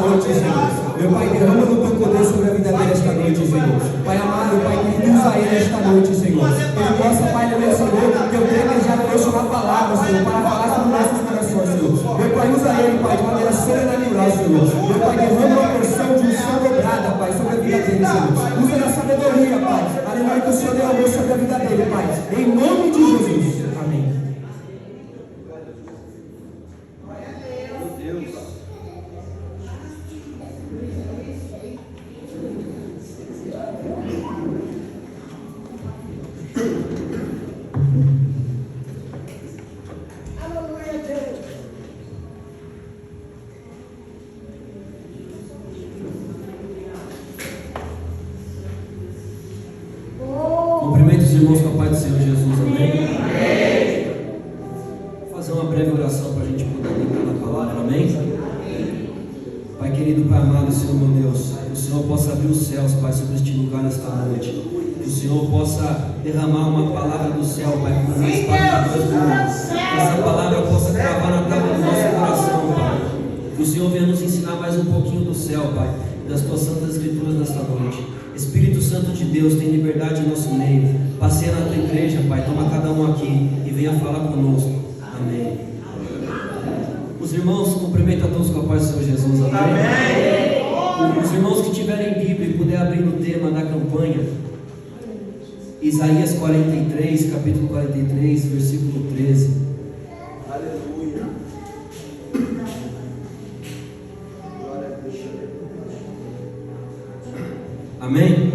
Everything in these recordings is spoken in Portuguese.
noite, Senhor. Meu Pai, derrama no teu poder sobre a vida dele esta noite, Senhor. Pai amado, Pai, que usa ele esta noite, Senhor. Que ele possa, Pai, meu Senhor, que eu tenha já Deus uma palavra, Senhor, para falar sobre nossos corações, Senhor. Meu Pai, usa ele, Pai, de maneira sobrenatural, Senhor. Meu Pai, derrama uma porção de unção dobrada, Pai, sobre a vida dele, Senhor. Usa na sabedoria, Pai. Aleluia, que o Senhor derramou sobre a vida dele, Pai. Em nome de Jesus. Amém. Cumprimento os irmãos com a paz do Senhor Jesus, amém? Vou fazer uma breve oração para a gente poder entrar na palavra, amém? Pai querido, Pai amado, Senhor meu Deus, que o Senhor possa abrir os céus, Pai, sobre este lugar nesta noite. Que o Senhor possa derramar uma palavra do céu, Pai, como uma espada de 2 gumes. Que essa palavra possa cravar na tábua do nosso coração, Pai. Que o Senhor venha nos ensinar mais um pouquinho do céu, Pai, das tuas santas escrituras nesta noite. Espírito Santo de Deus, tem liberdade em nosso meio. Passeia na tua igreja, Pai, toma cada um aqui e venha falar conosco. Amém. Os irmãos, cumprimento a todos com a paz do Senhor Jesus. Amém. Os irmãos que tiverem Bíblia e puder abrir no tema da campanha, Isaías 43, capítulo 43, versículo 13. Aleluia. Amém?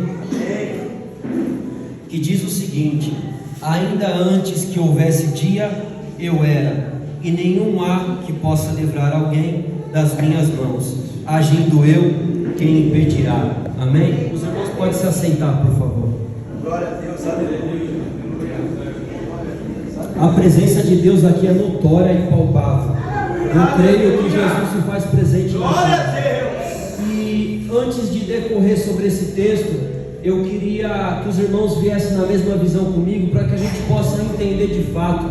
Que diz o seguinte: ainda antes que houvesse dia, eu era, e nenhum há que possa livrar alguém das minhas mãos. Agindo eu, quem impedirá? Amém? Os irmãos podem se assentar, por favor. Glória a Deus, aleluia. A presença de Deus aqui é notória e palpável. Eu creio que Jesus se faz presente na Glória a vida. Deus. E antes de decorrer sobre esse texto, eu queria que os irmãos viessem na mesma visão comigo, para que a gente possa entender de fato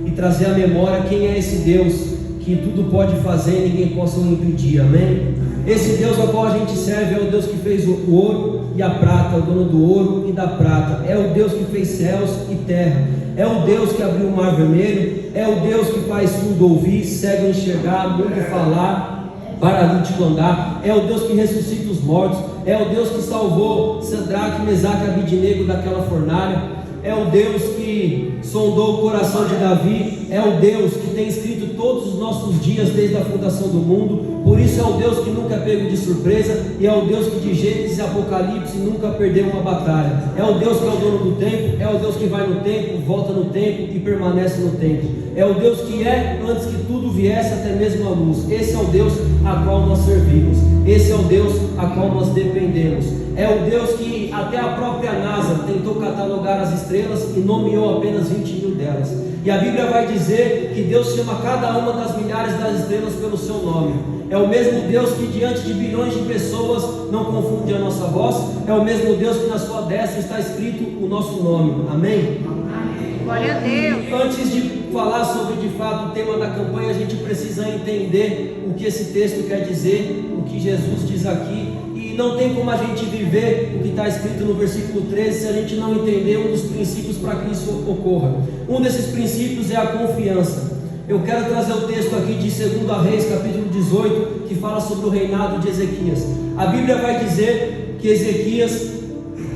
e trazer à memória quem é esse Deus que tudo pode fazer e ninguém possa o impedir. Amém? Esse Deus ao qual a gente serve é o Deus que fez o ouro e a prata, é o dono do ouro e da prata, é o Deus que fez céus e terra, é o Deus que abriu o mar vermelho, é o Deus que faz surdo ouvir, cego enxergar, mudo falar, paralítico andar, é o Deus que ressuscita os mortos, é o Deus que salvou Sadraque, Mesaque e Abidnego daquela fornalha, é o Deus que sondou o coração de Davi, é o Deus que tem escrito todos os nossos dias desde a fundação do mundo. Por isso é o Deus que nunca é pego de surpresa, e é o Deus que de Gênesis e Apocalipse nunca perdeu uma batalha. É o Deus que é o dono do tempo, é o Deus que vai no tempo, volta no tempo e permanece no tempo. É o Deus que é antes que tudo viesse, até mesmo a luz. Esse é o Deus a qual nós servimos, esse é o Deus a qual nós dependemos. É o Deus que até a própria NASA tentou catalogar as estrelas e nomeou apenas 20 mil delas. E a Bíblia vai dizer que Deus chama cada uma das milhares das estrelas pelo seu nome. É o mesmo Deus que diante de bilhões de pessoas não confunde a nossa voz. É o mesmo Deus que na sua destra está escrito o nosso nome. Amém? Glória a Deus. Antes de falar sobre de fato o tema da campanha, a gente precisa entender o que esse texto quer dizer, o que Jesus diz aqui. E não tem como a gente viver o que está escrito no versículo 13 se a gente não entender um dos princípios para que isso ocorra. Um desses princípios é a confiança. Eu quero trazer o texto aqui de 2 Reis, capítulo 18, que fala sobre o reinado de Ezequias. A Bíblia vai dizer que Ezequias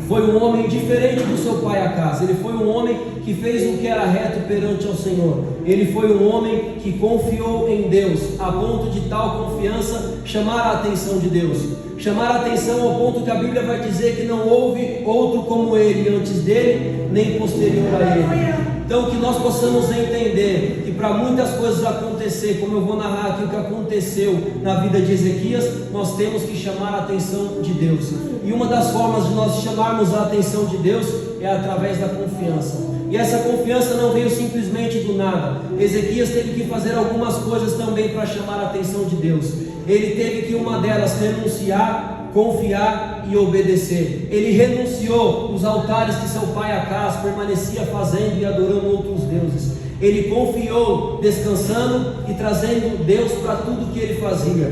foi um homem diferente do seu pai Acás. Ele foi um homem que fez o que era reto perante ao Senhor. Ele foi um homem que confiou em Deus, a ponto de tal confiança chamar a atenção de Deus. Chamar a atenção ao ponto que a Bíblia vai dizer que não houve outro como ele antes dele, nem posterior a ele. Então que nós possamos entender que para muitas coisas acontecer, como eu vou narrar aqui o que aconteceu na vida de Ezequias, nós temos que chamar a atenção de Deus. E uma das formas de nós chamarmos a atenção de Deus é através da confiança. E essa confiança não veio simplesmente do nada. Ezequias teve que fazer algumas coisas também para chamar a atenção de Deus. Ele teve que, uma delas, renunciar, confiar e obedecer. Ele renunciou os altares que seu pai Acás permanecia fazendo e adorando outros deuses. Ele confiou, descansando e trazendo Deus para tudo que ele fazia.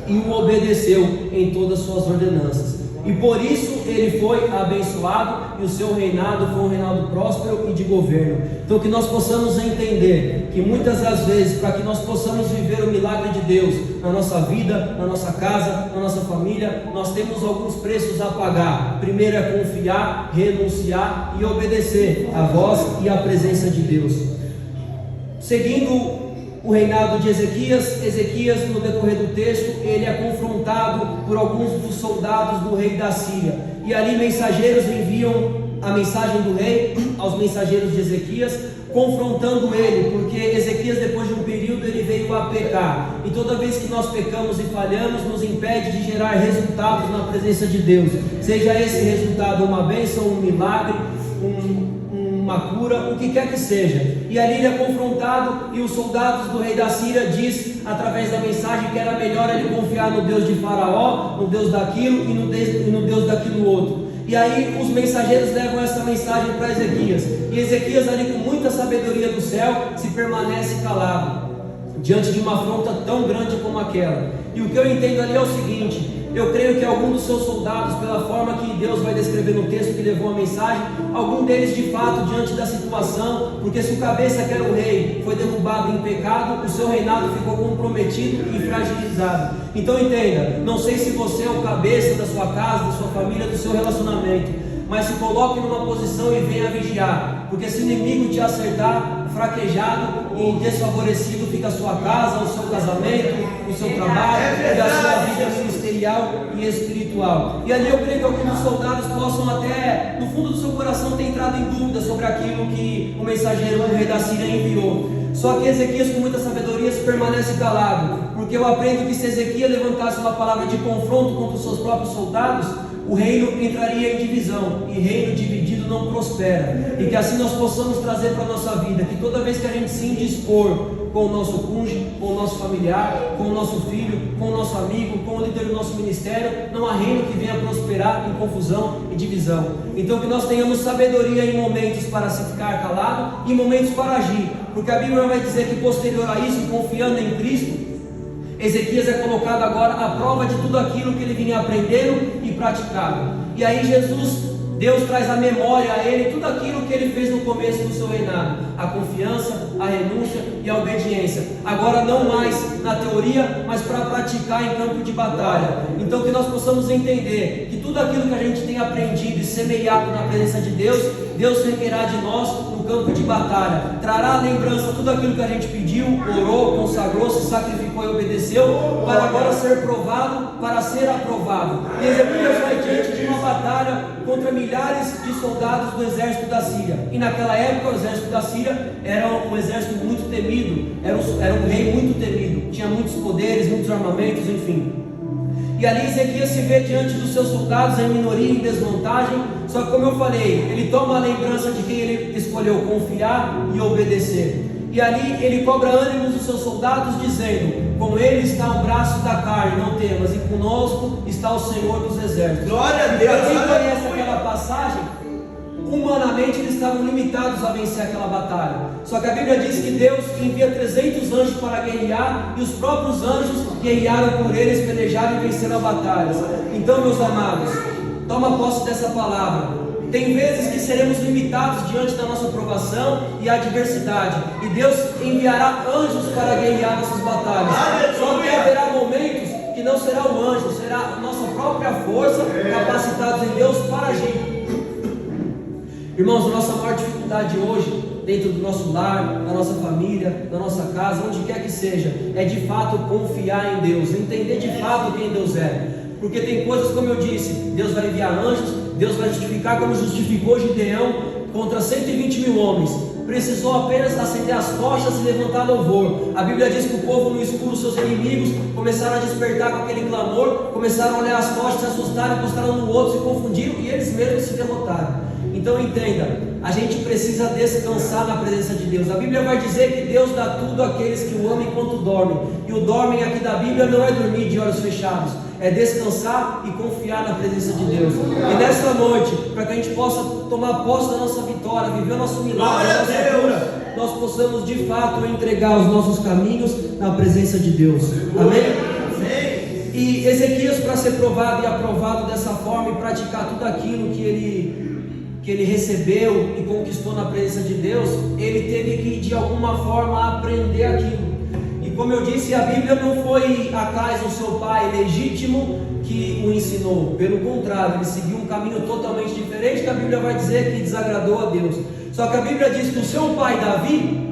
e o obedeceu em todas as suas ordenanças. E por isso ele foi abençoado e o seu reinado foi um reinado próspero e de governo. Então que nós possamos entender que muitas das vezes, para que nós possamos viver o milagre de Deus na nossa vida, na nossa casa, na nossa família, nós temos alguns preços a pagar. Primeiro é confiar, renunciar e obedecer à voz e à presença de Deus. Seguindo o reinado de Ezequias, no decorrer do texto, ele é confrontado por alguns dos soldados do rei da Síria, e ali mensageiros enviam a mensagem do rei aos mensageiros de Ezequias, confrontando ele, porque Ezequias, depois de um período, ele veio a pecar, e toda vez que nós pecamos e falhamos, nos impede de gerar resultados na presença de Deus, seja esse resultado uma bênção, um milagre, uma cura, o que quer que seja. E ali ele é confrontado, e os soldados do rei da Síria diz através da mensagem que era melhor ele confiar no Deus de Faraó, no Deus daquilo e no Deus daquilo outro. E aí os mensageiros levam essa mensagem para Ezequias, e Ezequias ali com muita sabedoria do céu se permanece calado diante de uma afronta tão grande como aquela. E o que eu entendo ali é o seguinte: eu creio que algum dos seus soldados, pela forma que Deus vai descrever no texto que levou a mensagem, algum deles de fato diante da situação, porque se o cabeça que era o rei foi derrubado em pecado, o seu reinado ficou comprometido e fragilizado. Então entenda, não sei se você é o cabeça da sua casa, da sua família, do seu relacionamento, mas se coloque numa posição e venha vigiar, porque se o inimigo te acertar, fraquejado e desfavorecido fica a sua casa, o seu casamento, o seu trabalho e a sua vida ministerial e espiritual. E ali eu creio que alguns soldados possam até, no fundo do seu coração, ter entrado em dúvida sobre aquilo que o mensageiro do rei da Síria enviou. Só que Ezequias, com muita sabedoria, se permanece calado, porque eu aprendo que se Ezequias levantasse uma palavra de confronto contra os seus próprios soldados, o reino entraria em divisão, e reino dividido não prospera. E que assim nós possamos trazer para a nossa vida, que toda vez que a gente se indispor com o nosso cônjuge, com o nosso familiar, com o nosso filho, com o nosso amigo, com o líder do nosso ministério, não há reino que venha prosperar em confusão e divisão. Então que nós tenhamos sabedoria em momentos para se ficar calado e em momentos para agir, porque a Bíblia vai dizer que posterior a isso, confiando em Cristo, Ezequias é colocado agora à prova de tudo aquilo que ele vinha aprendendo e praticando. E aí Deus traz à memória a ele tudo aquilo que ele fez no começo do seu reinado: a confiança, a renúncia e a obediência. Agora não mais na teoria, mas para praticar em campo de batalha. Então que nós possamos entender que tudo aquilo que a gente tem aprendido e semeado na presença de Deus, Deus requerá de nós no campo de batalha. Trará à lembrança tudo aquilo que a gente pediu, orou, consagrou, se sacrificou e obedeceu, para agora ser provado, para ser aprovado. E Ezequias vai diante de uma batalha contra milhares de soldados do exército da Síria. E naquela época o exército da Síria era um exército muito temido, era um rei muito temido, tinha muitos poderes, muitos armamentos, enfim. E ali Ezequias se vê diante dos seus soldados em minoria, em desvantagem. Só que, como eu falei, ele toma a lembrança de quem ele escolheu confiar e obedecer. E ali ele cobra ânimos dos seus soldados, dizendo: com ele está o braço da carne, não temas, e conosco está o Senhor dos exércitos. Glória a E Deus. para quem conhece aquela passagem, humanamente eles estavam limitados a vencer aquela batalha. Só que a Bíblia diz que Deus envia 300 anjos para guerrear, e os próprios anjos guerrearam por eles, pelejaram e venceram a batalha. Então, meus amados, toma posse dessa palavra. Tem vezes que seremos limitados diante da nossa provação e adversidade, e Deus enviará anjos para guerrear nossas batalhas. Só que haverá momentos que não será o anjo, será a nossa própria força, capacitados em Deus para agir. Irmãos, a nossa maior dificuldade hoje, dentro do nosso lar, da nossa família, da nossa casa, onde quer que seja, é de fato confiar em Deus, entender de fato quem Deus é. Porque tem coisas, como eu disse, Deus vai enviar anjos, Deus vai justificar, como justificou Gideão contra 120 mil homens. Precisou apenas acender as tochas e levantar louvor. A Bíblia diz que o povo no escuro, seus inimigos, começaram a despertar com aquele clamor, começaram a olhar as tochas, se assustaram, encostaram um no outro, se confundiram e eles mesmos se derrotaram. Então entenda, a gente precisa descansar na presença de Deus. A Bíblia vai dizer que Deus dá tudo àqueles que o amam enquanto dormem. E o dormem aqui da Bíblia não é dormir de olhos fechados, é descansar e confiar na presença de Deus. E nessa noite, para que a gente possa tomar posse da nossa vitória, viver o nosso milagre, a nossa cura, nós possamos de fato entregar os nossos caminhos na presença de Deus. Amém? E Ezequias, para ser provado e aprovado dessa forma e praticar tudo aquilo que ele recebeu e conquistou na presença de Deus, ele teve que de alguma forma aprender aquilo. E como eu disse, a Bíblia não foi Acais, o seu pai legítimo, que o ensinou. Pelo contrário, ele seguiu um caminho totalmente diferente, que a Bíblia vai dizer que desagradou a Deus. Só que a Bíblia diz que o seu pai Davi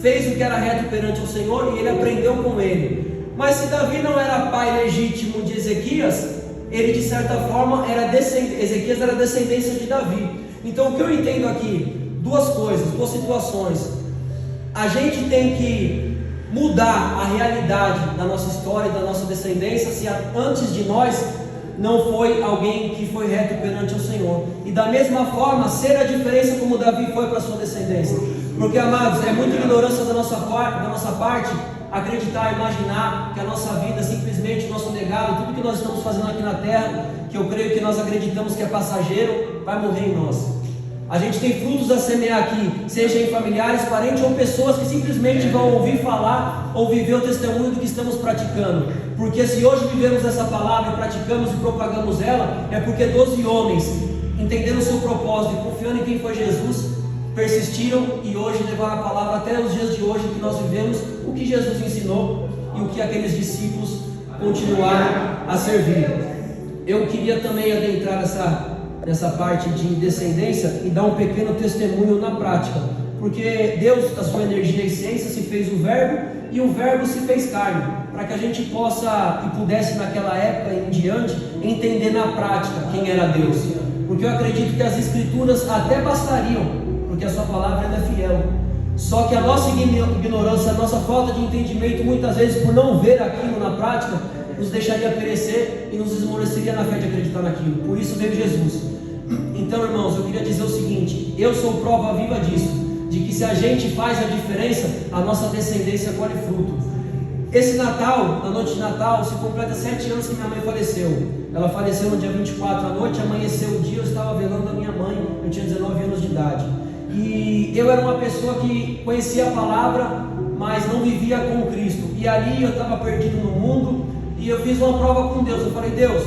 fez o que era reto perante o Senhor e ele aprendeu com ele. Mas se Davi não era pai legítimo de Ezequias, ele de certa forma Ezequias era descendência de Davi. Então o que eu entendo aqui? Duas coisas, duas situações. A gente tem que mudar a realidade da nossa história e da nossa descendência se antes de nós não foi alguém que foi reto perante o Senhor. E da mesma forma ser a diferença como Davi foi para a sua descendência. Porque, amados, é muita ignorância da nossa parte acreditar, imaginar que a nossa vida, simplesmente o nosso legado, tudo que nós estamos fazendo aqui na terra, que eu creio que nós acreditamos que é passageiro, vai morrer em nós. A gente tem frutos a semear aqui, seja em familiares, parentes ou pessoas que simplesmente vão ouvir falar ou viver o testemunho do que estamos praticando. Porque se hoje vivemos essa palavra, praticamos e propagamos ela, é porque 12 homens, entendendo o seu propósito e confiando em quem foi Jesus, persistiram e hoje levaram a palavra até os dias de hoje, que nós vivemos o que Jesus ensinou e o que aqueles discípulos continuaram a servir. Eu queria também adentrar nessa parte de descendência e dar um pequeno testemunho na prática, porque Deus, a sua energia e ciência, se fez o verbo e o verbo se fez carne, para que a gente possa e pudesse naquela época e em diante entender na prática quem era Deus, porque eu acredito que as escrituras até bastariam, porque a sua palavra é fiel. Só que a nossa ignorância, a nossa falta de entendimento, muitas vezes por não ver aquilo na prática, nos deixaria perecer e nos esmoreceria na fé de acreditar naquilo. Por isso veio Jesus. Então, irmãos, eu queria dizer o seguinte: eu sou prova viva disso, de que se a gente faz a diferença, a nossa descendência colhe fruto. Esse Natal, na noite de Natal, se completa 7 anos que minha mãe faleceu. Ela faleceu no dia 24 à noite, amanheceu o dia, eu estava velando a minha mãe, eu tinha 19 anos de idade. E eu era uma pessoa que conhecia a palavra, mas não vivia com Cristo. E ali eu estava perdido no mundo, e eu fiz uma prova com Deus. Eu falei: Deus,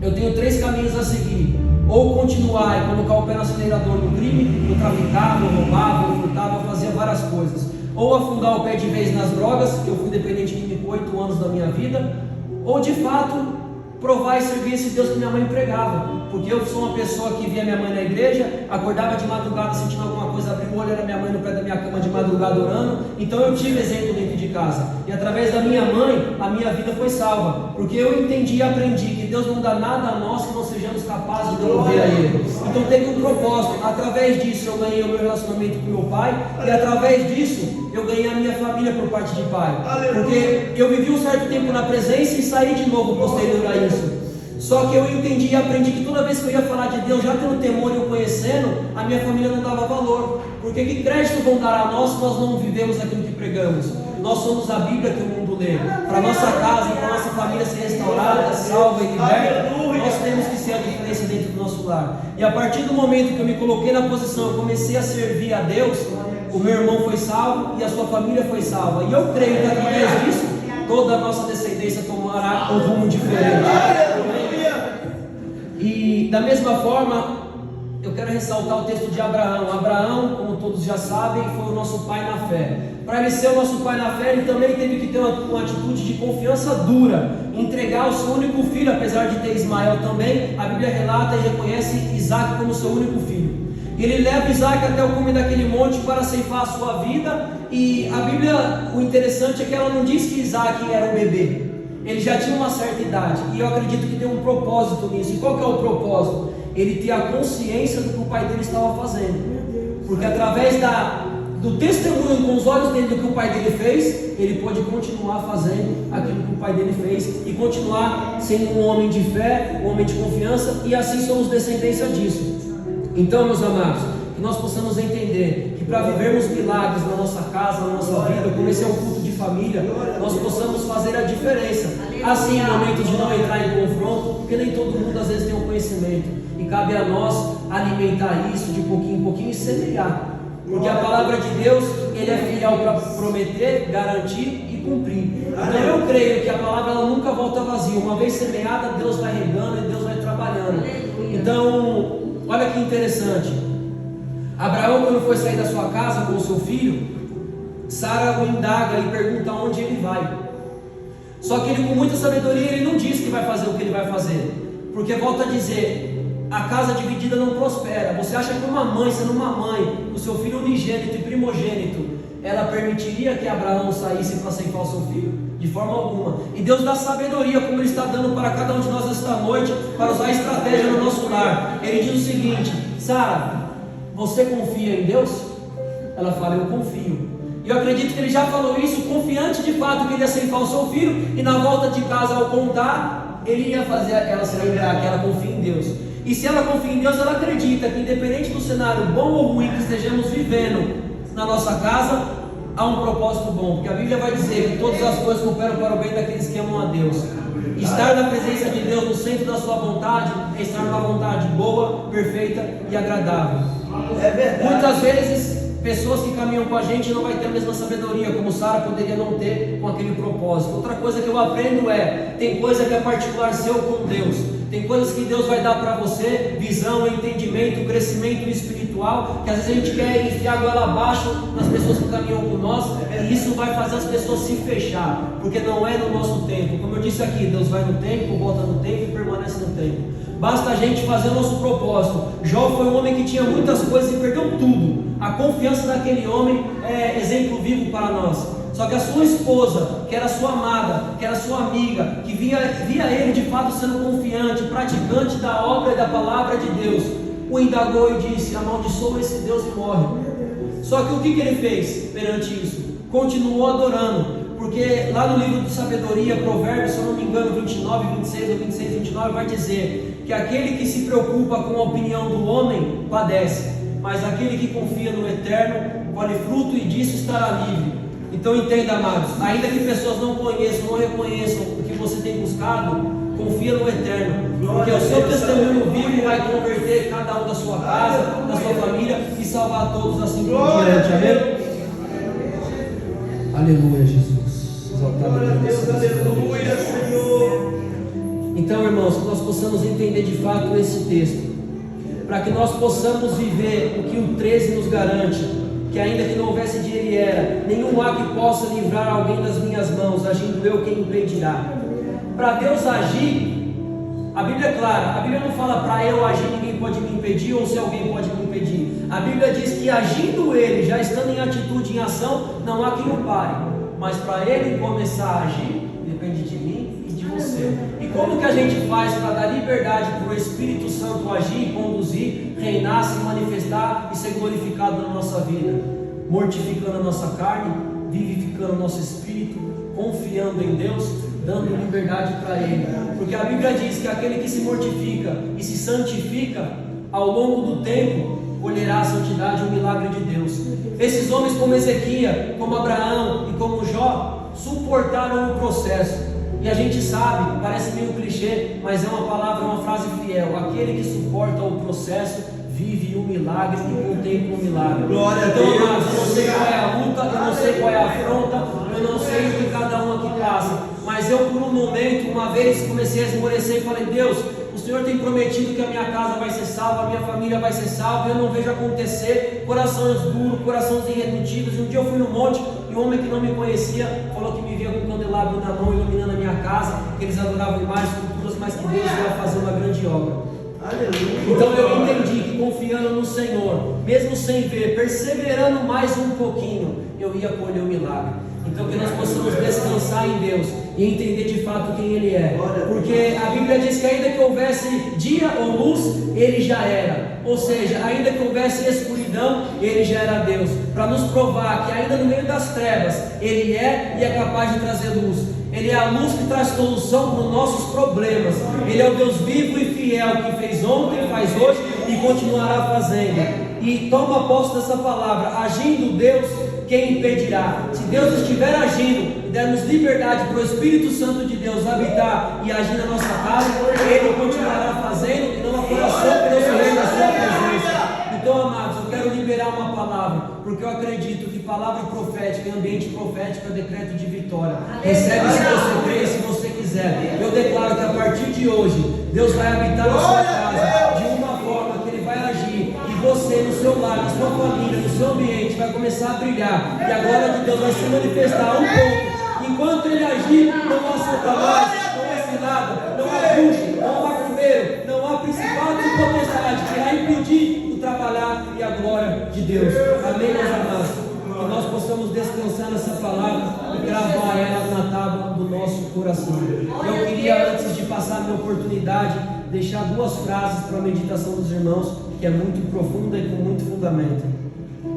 eu tenho 3 caminhos a seguir: ou continuar e colocar o pé no acelerador do crime, eu traficava, eu roubava, eu furtava, eu fazia várias coisas, ou afundar o pé de vez nas drogas, que eu fui dependente químico 8 anos da minha vida, ou de fato provar e servir esse Deus que minha mãe pregava. Porque eu sou uma pessoa que via minha mãe na igreja, acordava de madrugada sentindo alguma coisa, abria o olho, era minha mãe no pé da minha cama de madrugada orando. Então eu tive exemplo dentro de casa, e através da minha mãe a minha vida foi salva, porque eu entendi e aprendi que Deus não dá nada a nós que não sejamos capazes de devolver a Ele. Então teve um propósito. Através disso eu ganhei o meu relacionamento com meu pai, e através disso eu ganhei a minha família por parte de pai, porque eu vivi um certo tempo na presença e saí de novo posterior a isso. Só que eu entendi e aprendi que toda vez que eu ia falar de Deus, já tendo temor e o conhecendo, a minha família não dava valor. Porque que crédito vão dar a nós se nós não vivemos aquilo que pregamos? Nós somos a Bíblia que o mundo lê. Para nossa casa, para nossa família ser restaurada, salva e liberta, nós temos que ser a diferença dentro do nosso lar. E a partir do momento que eu me coloquei na posição, eu comecei a servir a Deus, o meu irmão foi salvo e a sua família foi salva. E eu creio que através disso, toda a nossa descendência tomará um rumo diferente. E da mesma forma, eu quero ressaltar o texto de Abraão. Abraão, como todos já sabem, foi o nosso pai na fé. Para ele ser o nosso pai na fé, ele também teve que ter uma atitude de confiança dura, entregar o seu único filho, apesar de ter Ismael também. A Bíblia relata e reconhece Isaac como seu único filho. E ele leva Isaac até o cume daquele monte para ceifar a sua vida. E a Bíblia, o interessante é que ela não diz que Isaac era um bebê. Ele já tinha uma certa idade, e eu acredito que tem um propósito nisso. E qual que é o propósito? Ele ter a consciência do que o pai dele estava fazendo, porque através do testemunho com os olhos dele do que o pai dele fez, ele pôde continuar fazendo aquilo que o pai dele fez, e continuar sendo um homem de fé, um homem de confiança, e assim somos descendência disso. Então, meus amados, que nós possamos entender que para vivermos milagres na nossa casa, na nossa vida, como esse é um culto de família, nós possamos fazer a diferença. Assim, em momentos de não entrar em confronto, porque nem todo mundo às vezes tem um conhecimento, e cabe a nós alimentar isso de pouquinho em pouquinho e semear, porque a palavra de Deus, Ele é fiel para prometer, garantir e que cumprir. Então eu creio que a palavra ela nunca volta vazia. Uma vez semeada, Deus vai regando e Deus vai trabalhando. Então, olha que interessante. Abraão, quando foi sair da sua casa com o seu filho, Sara o indaga e pergunta onde ele vai. Só que ele, com muita sabedoria, ele não diz que vai fazer o que ele vai fazer, porque volta a dizer, a casa dividida não prospera. Você acha que uma mãe, sendo uma mãe, o seu filho unigênito e primogênito, ela permitiria que Abraão saísse para ceifar o seu filho? De forma alguma. E Deus dá sabedoria, como Ele está dando para cada um de nós esta noite, para usar estratégia no nosso lar. Ele diz o seguinte: Sara, você confia em Deus? Ela fala, eu confio. E eu acredito que ele já falou isso, confiante de fato que ele ia ceifar o seu filho, e na volta de casa, ao contar, ele ia fazer ela se lembrar que ela confia em Deus. E se ela confia em Deus, ela acredita que independente do cenário bom ou ruim que estejamos vivendo na nossa casa, há um propósito bom, porque a Bíblia vai dizer que todas as coisas cooperam para o bem daqueles que amam a Deus. Estar na presença de Deus, no centro da sua vontade, é estar numa vontade boa, perfeita e agradável. É verdade. Muitas vezes pessoas que caminham com a gente não vai ter a mesma sabedoria, como Sara poderia não ter com aquele propósito. Outra coisa que eu aprendo tem coisa que é particular seu com Deus. Tem coisas que Deus vai dar para você, visão, entendimento, crescimento espiritual, que às vezes a gente quer enfiar a goela abaixo nas pessoas que caminham com nós, e isso vai fazer as pessoas se fechar, porque não é no nosso tempo. Como eu disse aqui, Deus vai no tempo, volta no tempo e permanece no tempo. Basta a gente fazer o nosso propósito. Jó foi um homem que tinha muitas coisas e perdeu tudo. A confiança daquele homem é exemplo vivo para nós. Só que a sua esposa, que era sua amada, que era sua amiga, que via ele de fato sendo confiante, praticante da obra e da palavra de Deus, o indagou e disse: amaldiçoa esse Deus e morre. Só que o que ele fez perante isso? Continuou adorando. Porque lá no livro de sabedoria, Provérbios, se eu não me engano, 29, 26 ou 26, 29, vai dizer que aquele que se preocupa com a opinião do homem padece, mas aquele que confia no Eterno colhe fruto e disso estará livre. Então entenda, amados, ainda que pessoas não conheçam, não reconheçam o que você tem buscado, confia no Eterno, porque o seu testemunho vivo vai converter cada um da sua casa, da sua família e salvar todos assim por diante. Amém? Aleluia, Jesus. Glória a Deus, aleluia, Senhor. Então, irmãos, que nós possamos entender de fato esse texto, para que nós possamos viver o que o 13 nos garante, que ainda que não houvesse dia ele era, nenhum há que possa livrar alguém das minhas mãos, agindo eu quem impedirá. Para Deus agir, a Bíblia é clara, a Bíblia não fala para eu agir, ninguém pode me impedir, ou se alguém pode me impedir. A Bíblia diz que agindo ele, já estando em atitude, em ação, não há quem o pare. Mas para ele começar a agir, depende de mim e de você. E como que a gente faz para dar liberdade para o Espírito Santo agir, conduzir, reinar, se manifestar e ser glorificado na nossa vida? Mortificando a nossa carne, vivificando o nosso espírito, confiando em Deus, dando liberdade para Ele. Porque a Bíblia diz que aquele que se mortifica e se santifica, ao longo do tempo, colherá a santidade e o milagre de Deus. Esses homens como Ezequias, como Abraão e como Jó, suportaram o processo. E a gente sabe, parece meio clichê, mas é uma palavra, uma frase fiel: aquele que suporta o processo vive o milagre e contempla o milagre. Glória a então, Deus. amados, eu não sei qual é a luta, eu não sei qual é a afronta, eu não sei o que cada um aqui passa, mas eu por um momento, uma vez, comecei a esmorecer e falei: Deus, o Senhor tem prometido que a minha casa vai ser salva, a minha família vai ser salva, eu não vejo acontecer. Corações duros, corações irredutíveis. Um dia eu fui no monte e um homem que não me conhecia falou que me via com um candelabro na mão iluminando a minha casa, que eles adoravam imagens, culturas, mas que Deus ia fazer uma grande obra. Aleluia. Então eu entendi que confiando no Senhor, mesmo sem ver, perseverando mais um pouquinho, eu ia colher o milagre. Então que nós possamos descansar em Deus e entender de fato quem Ele é. Porque a Bíblia diz que ainda que houvesse dia ou luz, Ele já era. Ou seja, ainda que houvesse escuridão, Ele já era Deus. Para nos provar que ainda no meio das trevas, Ele é e é capaz de trazer luz. Ele é a luz que traz solução para os nossos problemas. Ele é o Deus vivo e fiel que fez ontem, faz hoje e continuará fazendo. E toma posse dessa palavra: agindo Deus, quem impedirá? Se Deus estiver agindo e dermos liberdade para o Espírito Santo de Deus habitar e agir na nossa casa, Ele continuará fazendo e não a coração que não se rende na sua presença. Então, amados, eu quero liberar uma palavra, porque eu acredito que palavra profética, ambiente profético é decreto de vitória. vitória. Recebe se você crê, se você quiser. Eu declaro que a partir de hoje, Deus vai habitar na sua casa de uma forma que Ele vai agir. E você, no seu lar, na sua família, no seu ambiente, vai começar a brilhar. E a glória de Deus vai se manifestar a um ponto. Enquanto Ele agir, não há satanás, não há cilada, não há bruxo, não há macumbeiro, não há principado e potestade que vai impedir o trabalhar e a glória de Deus. Amém, meus amados? Que nós possamos descansar nessa palavra e gravar ela na tábua do nosso coração. Eu queria, antes de passar a minha oportunidade, deixar duas frases para a meditação dos irmãos, que é muito profunda e com muito fundamento.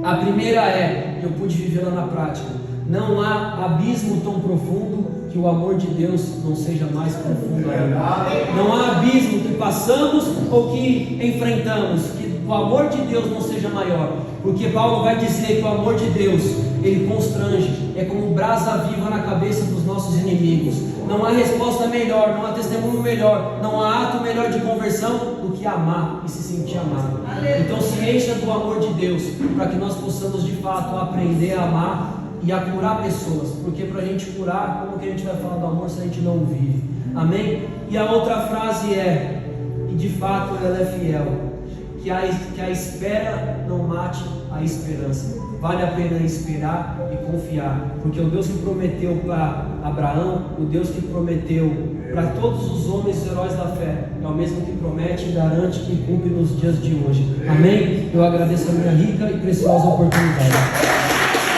A primeira é, eu pude vivê-la na prática: não há abismo tão profundo que o amor de Deus não seja mais profundo ainda. Não há abismo que passamos ou que enfrentamos que o amor de Deus não seja maior. Porque Paulo vai dizer que o amor de Deus, ele constrange, é como brasa viva na cabeça dos nossos inimigos. Não há resposta melhor, não há testemunho melhor, não há ato melhor de conversão do que amar e se sentir amado. Então se encha do amor de Deus, para que nós possamos de fato aprender a amar e a curar pessoas. Porque para a gente curar, como que a gente vai falar do amor se a gente não vive? Amém? E a outra frase é, e de fato ela é fiel, que a espera não mate a esperança. Vale a pena esperar e confiar, porque o Deus que prometeu para Abraão, o Deus que prometeu para todos os homens heróis da fé, é o mesmo que promete, garante e cumpre nos dias de hoje. Amém? Eu agradeço a minha rica e preciosa oportunidade.